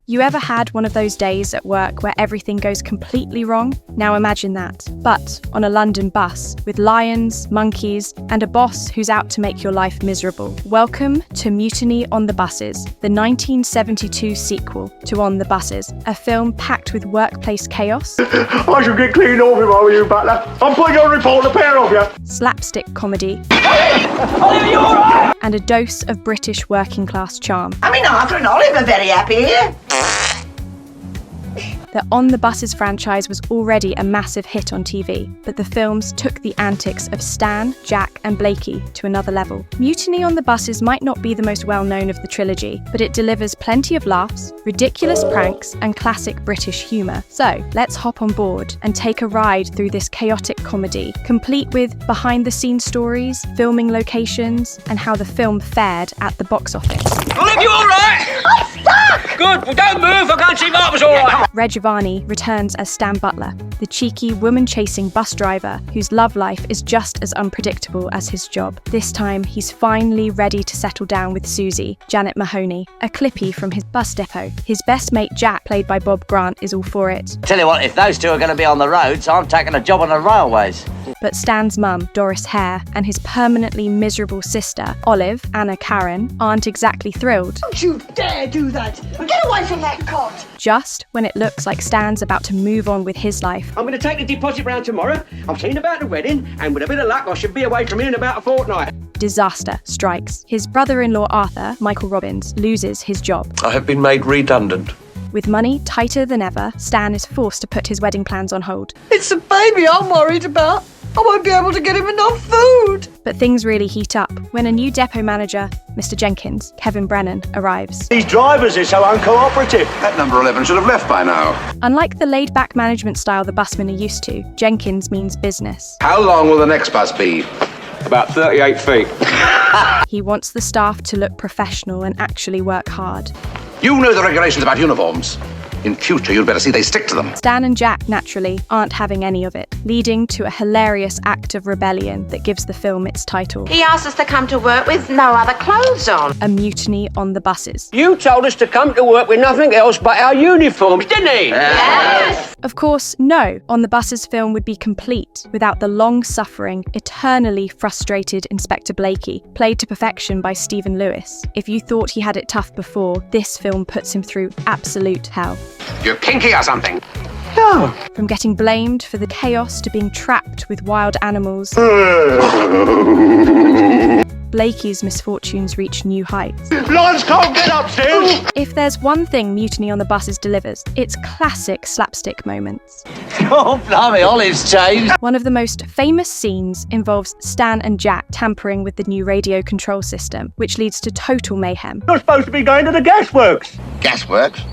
You ever had one of those days at work where everything goes completely wrong? Now imagine that, but on a London bus with lions, monkeys, and a boss who's out to make your life miserable. Welcome to Mutiny on the Buses, the 1972 sequel to On the Buses, a film packed with workplace chaos. I should get clean off if I were you, Butler. I'm putting on a report to pair of you. Slapstick comedy. Oliver, you all right? And a dose of British working class charm. I mean, Arthur and Olive are very happy here. The On the Buses franchise was already a massive hit on TV, but the films took the antics of Stan, Jack, and Blakey to another level. Mutiny on the Buses might not be the most well-known of the trilogy, but it delivers plenty of laughs, ridiculous pranks, and classic British humour. So, let's hop on board and take a ride through this chaotic comedy, complete with behind-the-scenes stories, filming locations, and how the film fared at the box office. Olive, you all right? I'm stuck! Good, well don't move, I can't see Mark was all right. Reg Varney returns as Stan Butler, the cheeky, woman-chasing bus driver whose love life is just as unpredictable as his job. This time, he's finally ready to settle down with Susie, Janet Mahoney, a clippy from his bus depot. His best mate Jack, played by Bob Grant, is all for it. Tell you what, if those two are going to be on the roads, I'm taking a job on the railways. But Stan's mum, Doris Hare, and his permanently miserable sister, Olive, Anna Karen, aren't exactly thrilled. Don't you dare do that! Get away from that cot! Just when it looks like Stan's about to move on with his life, I'm going to take the deposit round tomorrow. I've seen about the wedding, and with a bit of luck, I should be away from here in about a fortnight. disaster strikes. His brother-in-law Arthur, Michael Robbins, loses his job. I have been made redundant. With money tighter than ever, Stan is forced to put his wedding plans on hold. It's the baby I'm worried about. I won't be able to get him enough food. But things really heat up when a new depot manager, Mr. Jenkins, Kevin Brennan, arrives. These drivers are so uncooperative. That number 11 should have left by now. Unlike the laid-back management style the busmen are used to, Jenkins means business. How long will the next bus be? About 38 feet. He wants the staff to look professional and actually work hard. You know the regulations about uniforms. In future, you'd better see they stick to them. Stan and Jack, naturally, aren't having any of it, leading to a hilarious act of rebellion that gives the film its title. He asked us to come to work with no other clothes on. A mutiny on the buses. You told us to come to work with nothing else but our uniforms, didn't he? Yes! Of course, no, On the Buses film would be complete without the long-suffering, eternally frustrated Inspector Blakey, played to perfection by Stephen Lewis. If you thought he had it tough before, this film puts him through absolute hell. You're kinky or something. From getting blamed for the chaos to being trapped with wild animals, Blakey's misfortunes reach new heights. Lions can't get upstairs. If there's one thing Mutiny on the Buses delivers, it's classic slapstick moments. Oh, blimey, Olive's changed. One of the most famous scenes involves Stan and Jack tampering with the new radio control system, which leads to total mayhem. You're supposed to be going to the gasworks. Gasworks?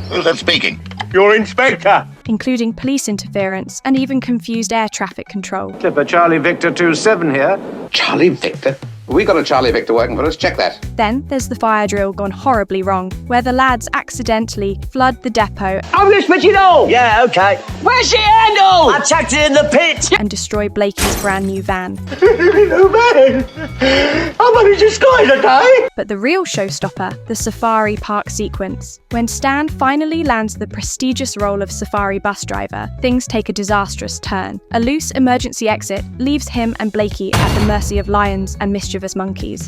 Who's that speaking? Your inspector. Including police interference and even confused air traffic control. Clipper Charlie Victor 27 here. Charlie Victor? We got a Charlie Victor working for us. Check that. Then there's the fire drill gone horribly wrong, where the lads accidentally flood the depot I'm going to switch it all. Yeah, okay. Where's your handle? I chucked it in the pit. and destroy Blakey's brand new van. Oh man, I'm only disguised today. But the real showstopper, the safari park sequence. When Stan finally lands the prestigious role of safari bus driver, things take a disastrous turn. A loose emergency exit leaves him and Blakey at the mercy of lions and mischievous monkeys.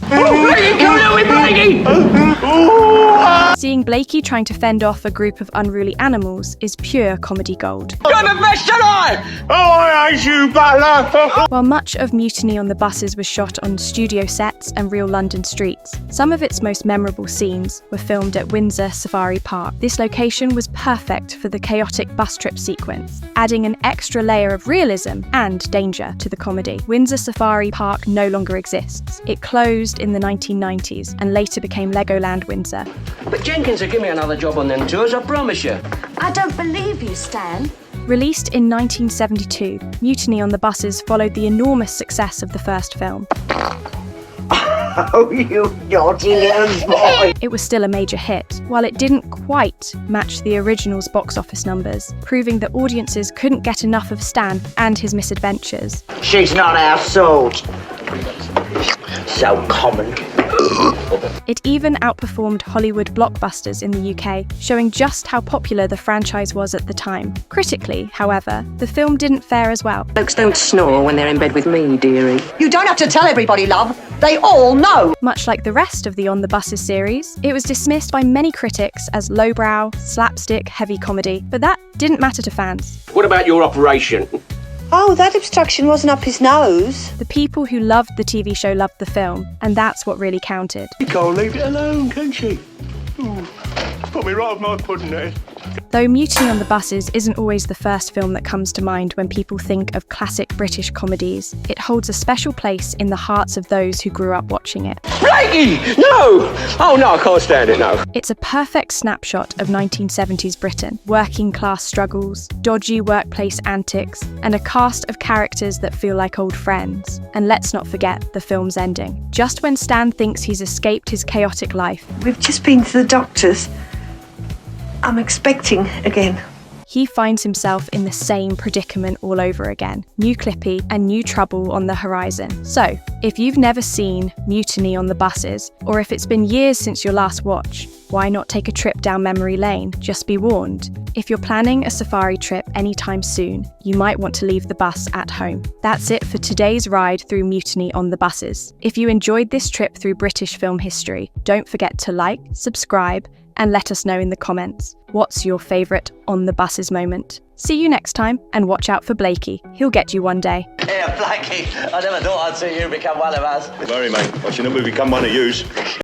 Seeing Blakey trying to fend off a group of unruly animals is pure comedy gold. You're the best tonight. Oh, I hate you, Butler. While much of Mutiny on the Buses was shot on studio sets and real London streets, some of its most memorable scenes were filmed at Windsor Safari Park. This location was perfect for the chaotic bus trip sequence, adding an extra layer of realism and danger to the comedy. Windsor Safari Park no longer exists. It closed in the 1990s and later became Legoland Windsor. But Jenkins will give me another job on them tours, I promise you. I don't believe you, Stan. Released in 1972, Mutiny on the Buses followed the enormous success of the first film. Oh, you naughty little boy. It was still a major hit, while it didn't quite match the original's box office numbers, proving that audiences couldn't get enough of Stan and his misadventures. She's not our sort. So common. It even outperformed Hollywood blockbusters in the UK, showing just how popular the franchise was at the time. Critically, however, the film didn't fare as well. Folks don't snore when they're in bed with me, dearie. You don't have to tell everybody, love. They all know. Much like the rest of the On the Buses series, it was dismissed by many critics as lowbrow, slapstick, heavy comedy, but that didn't matter to fans. What about your operation? Oh, that obstruction wasn't up his nose. The people who loved the TV show loved the film, and that's what really counted. You can't leave it alone, can she? Ooh, put me right off my pudding there. Though Mutiny on the Buses isn't always the first film that comes to mind when people think of classic British comedies, it holds a special place in the hearts of those who grew up watching it. Blakey! No! Oh no, I can't stand it, no. It's a perfect snapshot of 1970s Britain, working class struggles, dodgy workplace antics, and a cast of characters that feel like old friends. And let's not forget the film's ending. Just when Stan thinks he's escaped his chaotic life, We've just been to the doctor's. I'm expecting again. he finds himself in the same predicament all over again. New Clippy and new trouble on the horizon. So, if you've never seen Mutiny on the Buses, or if it's been years since your last watch, why not take a trip down memory lane? Just be warned. If you're planning a safari trip anytime soon, you might want to leave the bus at home. That's it for today's ride through Mutiny on the Buses. If you enjoyed this trip through British film history, don't forget to like, subscribe, and let us know in the comments. What's your favourite On the Buses moment? See you next time, and watch out for Blakey. He'll get you one day. Here, Blakey, I never thought I'd see you become one of us. Very, mate. I shouldn't have become one of yous.